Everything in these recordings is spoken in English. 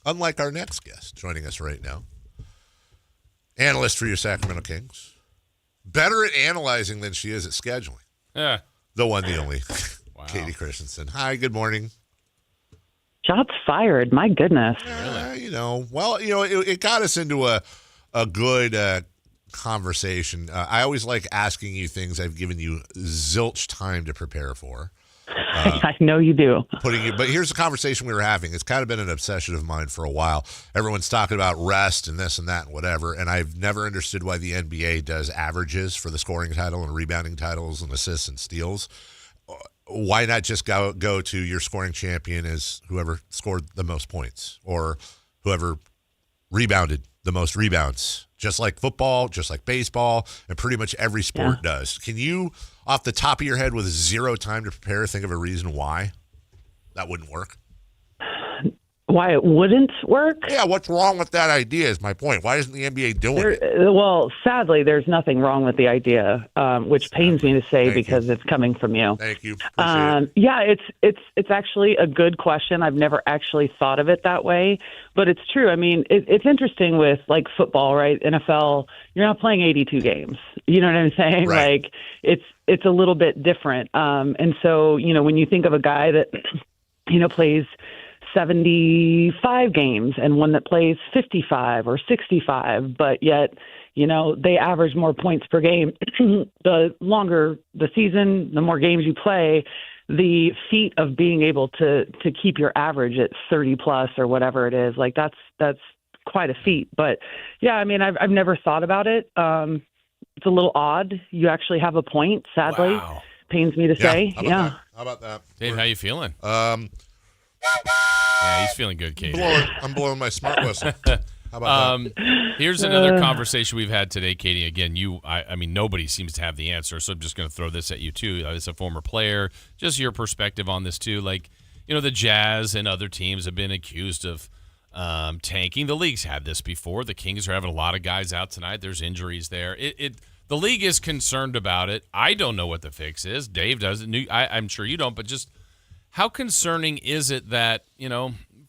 Unlike our next guest joining us right now, analyst for your Sacramento Kings. Better at analyzing than she is at scheduling. Yeah. The one, the only. Wow. Kayte Christensen. Hi, good morning. Shots fired. My goodness. It got us into a good conversation. I always like asking you things I've given you zilch time to prepare for. I know you do. But here's the conversation we were having. It's kind of been an obsession of mine for a while. Everyone's talking about rest and this and that and whatever, and I've never understood why the NBA does averages for the scoring title and rebounding titles and assists and steals. Why not just go to your scoring champion as whoever scored the most points or whoever rebounded the most rebounds, just like football, just like baseball, and pretty much every sport does. Can you, off the top of your head with zero time to prepare, think of a reason why that wouldn't work? Why it wouldn't work? Yeah, what's wrong with that idea is my point. Why isn't the NBA doing it? Well, sadly, there's nothing wrong with the idea, which pains me to say because it's coming from you. Thank you. Appreciate it. Yeah, it's actually a good question. I've never actually thought of it that way, but it's true. I mean, it's interesting with like football, right? NFL, you're not playing 82 games. You know what I'm saying? Right. Like it's a little bit different. And so, when you think of a guy that, plays 75 games and one that plays 55 or 65, but yet, they average more points per game. The longer the season, the more games you play, the feat of being able to keep your average at 30 plus or whatever it is, like that's quite a feat. But yeah, I mean, I've never thought about it. It's a little odd. You actually have a point, sadly. Wow. Pains me to say. How about that? Dave, how you feeling? Yeah, he's feeling good, Kate. I'm blowing my smart whistle. How about that? Here's another conversation we've had today, Katie. Again, I mean, nobody seems to have the answer, so I'm just going to throw this at you, too. As a former player, just your perspective on this, too. Like, the Jazz and other teams have been accused of tanking. The league's had this before. The Kings are having a lot of guys out tonight. There's injuries there. The league is concerned about it. I don't know what the fix is. Dave doesn't. I'm sure you don't, but just how concerning is it that,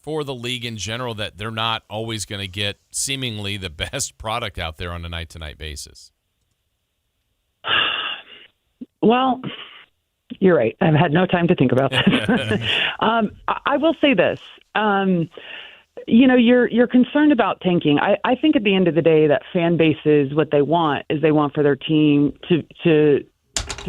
for the league in general, that they're not always going to get seemingly the best product out there on a night-to-night basis? Well, you're right. I've had no time to think about this. I will say this. You're concerned about tanking. I think at the end of the day that fan bases, what they want is they want for their team to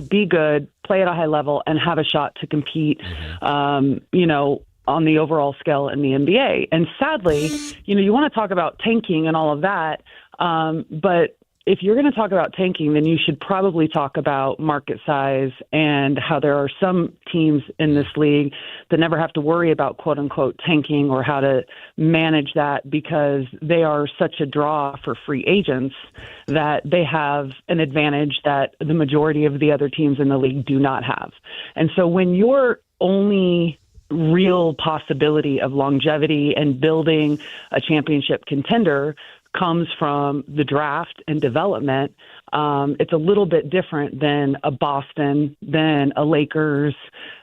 be good, play at a high level, and have a shot to compete, on the overall scale in the NBA. And sadly, you want to talk about tanking and all of that, but if you're going to talk about tanking, then you should probably talk about market size and how there are some teams in this league that never have to worry about quote unquote tanking or how to manage that because they are such a draw for free agents that they have an advantage that the majority of the other teams in the league do not have. And so when your only real possibility of longevity and building a championship contender comes from the draft and development, it's a little bit different than a Boston, than a Lakers.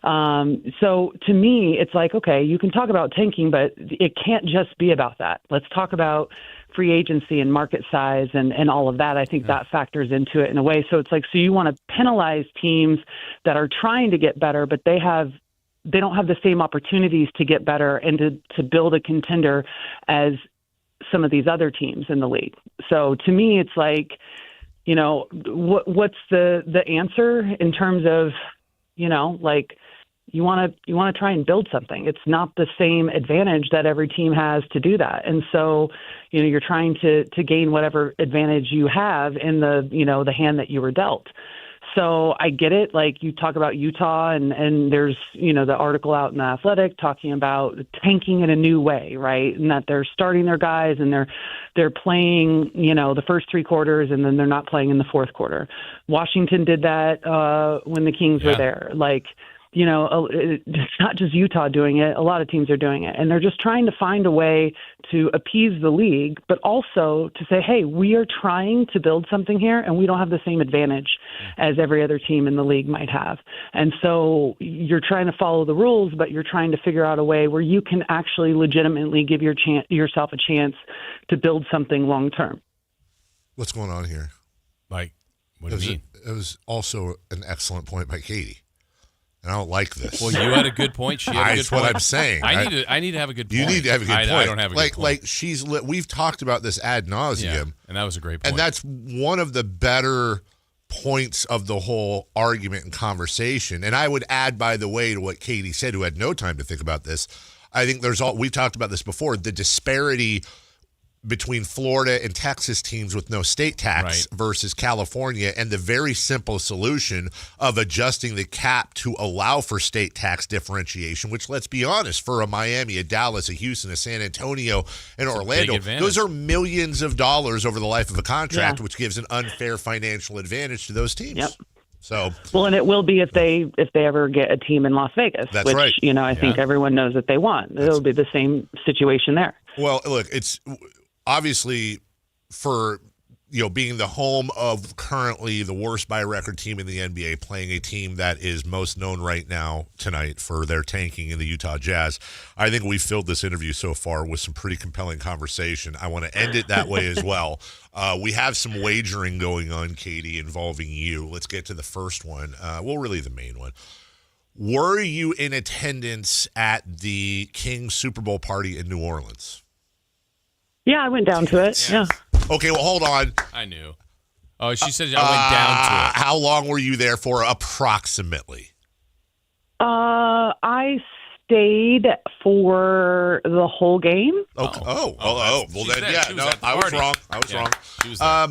So to me, it's like, okay, you can talk about tanking, but it can't just be about that. Let's talk about free agency and market size and all of that. I think that factors into it in a way. So it's like, so you want to penalize teams that are trying to get better, but they don't have the same opportunities to get better and to build a contender as some of these other teams in the league. So to me, it's like, what's the answer in terms of, like you want to try and build something. It's not the same advantage that every team has to do that. And so, you're trying to gain whatever advantage you have in the hand that you were dealt. So I get it. Like you talk about Utah and there's, the article out in The Athletic talking about tanking in a new way, right? And that they're starting their guys and they're playing, the first three quarters and then they're not playing in the fourth quarter. Washington did that when the Kings were there. Like it's not just Utah doing it. A lot of teams are doing it. And they're just trying to find a way to appease the league, but also to say, hey, we are trying to build something here, and we don't have the same advantage as every other team in the league might have. And so you're trying to follow the rules, but you're trying to figure out a way where you can actually legitimately give yourself a chance to build something long term. What's going on here? Like, what do you mean? It was also an excellent point by Kayte. And I don't like this. Well, you had a good point. She had a good point. That's what I'm saying. I need to have a good point. You need to have a good point. I don't have a good point. We've talked about this ad nauseum. Yeah, and that was a great point. And that's one of the better points of the whole argument and conversation. And I would add, by the way, to what Kayte said, who had no time to think about this. I think we've talked about this before, the disparity between Florida and Texas teams with no state tax versus California, and the very simple solution of adjusting the cap to allow for state tax differentiation, which, let's be honest, for a Miami, a Dallas, a Houston, a San Antonio, and Orlando, those are millions of dollars over the life of a contract, which gives an unfair financial advantage to those teams. Yep. So, well, and it will be if they ever get a team in Las Vegas, that's which right. I think everyone knows that they want. It'll be the same situation there. Well, look, it's obviously for being the home of currently the worst by record team in the NBA, playing a team that is most known right now tonight for their tanking in the Utah Jazz. I think we filled this interview so far with some pretty compelling conversation. I want to end it that way as well. We have some wagering going on, Kayte, involving you. Let's get to the first one. Really the main one. Were you in attendance at the Kings Super Bowl party in New Orleans? Yeah, I went down to it. Yeah. Okay, well, hold on. I knew. Oh, she said I went down to it. How long were you there for, approximately? I stayed for the whole game. Okay. Well, then, I was wrong. She was there.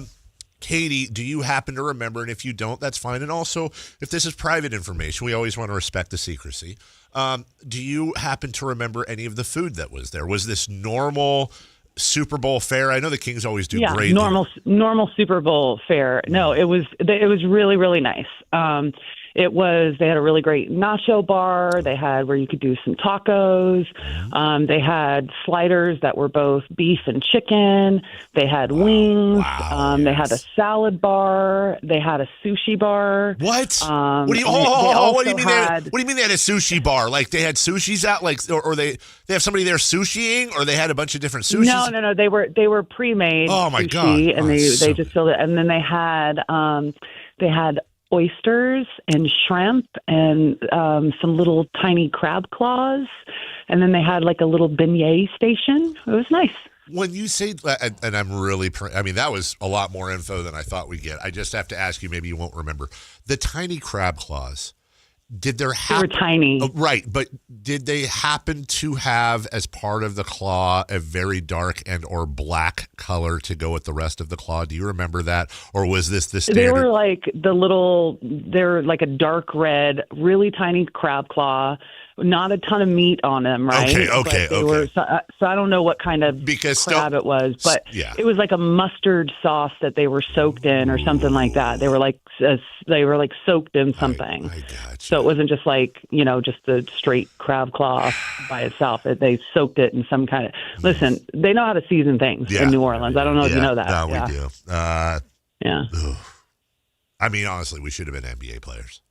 Kayte, do you happen to remember? And if you don't, that's fine. And also, if this is private information, we always want to respect the secrecy. Do you happen to remember any of the food that was there? Was this normal Super Bowl fare? I know the Kings always do great. Normal Super Bowl fare. No, it was really, really nice. They had a really great nacho bar. They had where you could do some tacos. They had sliders that were both beef and chicken. They had wings. They had a salad bar. They had a sushi bar. What? What do you mean? What do you mean they had a sushi bar? Like they had sushis out, or they have somebody there sushiing, or they had a bunch of different sushis? No. They were pre-made. Oh my sushi, God! And they just filled it, and then they had oysters and shrimp and some little tiny crab claws, and then they had like a little beignet station. It was nice. When you say, and I'm really, that was a lot more info than I thought we'd get. I just have to ask you, maybe you won't remember, the tiny crab claws. They were tiny. Right, but did they happen to have, as part of the claw, a very dark and or black color to go with the rest of the claw? Do you remember that? Or was this the standard? They were like a dark red, really tiny crab claw. Not a ton of meat on them, right? Okay. So I don't know what kind of crab it was, but it was like a mustard sauce that they were soaked in or something like that. They were like soaked in something. I gotcha. So it wasn't just like, just the straight crab claw by itself. They soaked it in some kind of... Listen, they know how to season things in New Orleans. I don't know if you know that. No, we do. Yeah. Honestly, we should have been NBA players.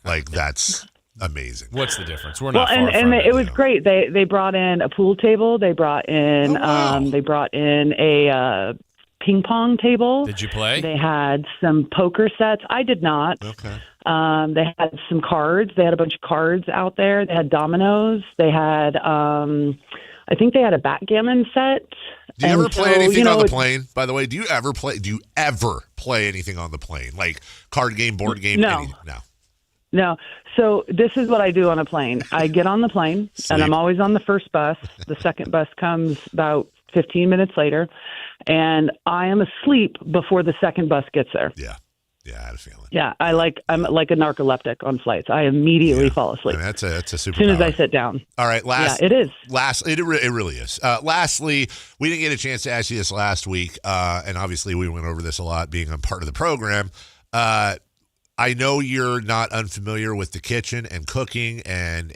That's... amazing. What's the difference? We're not far from and it was great. They brought in a pool table. They brought in a ping pong table. Did you play? They had some poker sets. I did not. Okay. They had some cards. They had a bunch of cards out there. They had dominoes. They had I think they had a backgammon set. Do you ever play anything on the plane? By the way, do you ever play anything on the plane? Like card game, board game? No. No. So this is what I do on a plane. I get on the plane, and I'm always on the first bus. The second bus comes about 15 minutes later, and I am asleep before the second bus gets there. Yeah, I had a feeling. Yeah, I'm like a narcoleptic on flights. I immediately fall asleep. That's a superpower. As soon as I sit down. All right, it is. It really is. Lastly, we didn't get a chance to ask you this last week, and obviously we went over this a lot being a part of the program. I know you're not unfamiliar with the kitchen and cooking, and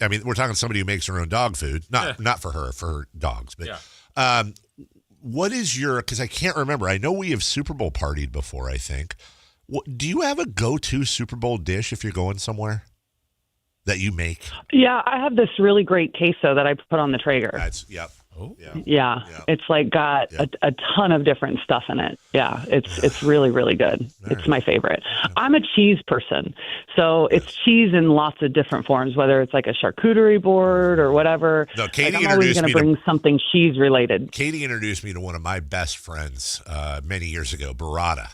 I mean, we're talking somebody who makes her own dog food, not for her dogs, but what is your? Because I can't remember. I know we have Super Bowl partied before. I think. Do you have a go-to Super Bowl dish if you're going somewhere that you make? Yeah, I have this really great queso that I put on the Traeger. Yeah. It's like got a ton of different stuff in it. Yeah, it's really, really good. It's my favorite. I'm a cheese person, so it's cheese in lots of different forms, whether it's like a charcuterie board or whatever. No, Kayte I'm always going to bring something cheese related. Kayte introduced me to one of my best friends many years ago, burrata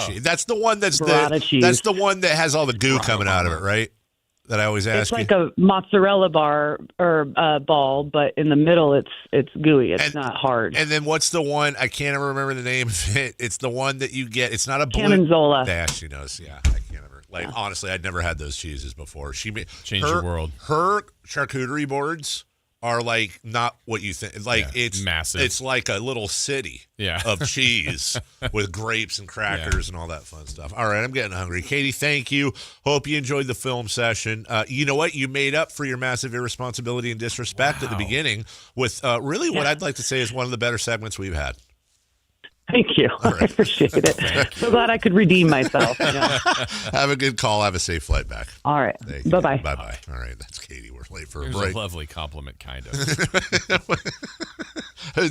cheese. That's the one that's the one that has all the goo coming out of it, right? That I always ask. It's like a mozzarella bar or ball, but in the middle it's gooey. It's not hard. And then what's the one? I can't ever remember the name of it. It's the one that you get. It's not a Cannonzola. Yeah, she knows. Yeah, I can't ever. Honestly, I'd never had those cheeses before. Changed your world. Her charcuterie boards are like not what you think. It's massive. It's like a little city of cheese with grapes and crackers and all that fun stuff. All right, I'm getting hungry. Kayte, thank you. Hope you enjoyed the film session. You know what? You made up for your massive irresponsibility and disrespect at the beginning with really what I'd like to say is one of the better segments we've had. Thank you. Right. I appreciate it. So glad I could redeem myself. Have a good call. Have a safe flight back. All right. Bye-bye. Bye-bye. All right. That's Kayte. We're late for a break. It was a lovely compliment, kind of.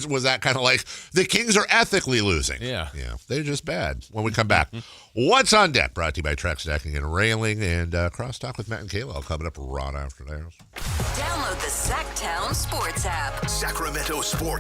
Was that kind of like, the Kings are ethically losing? Yeah. They're just bad. When we come back, What's on Deck? Brought to you by Truck Stacking and Railing, and Crosstalk with Matt and Kayla. I'll coming up right after that. Download the Sactown Sports app. Sacramento Sports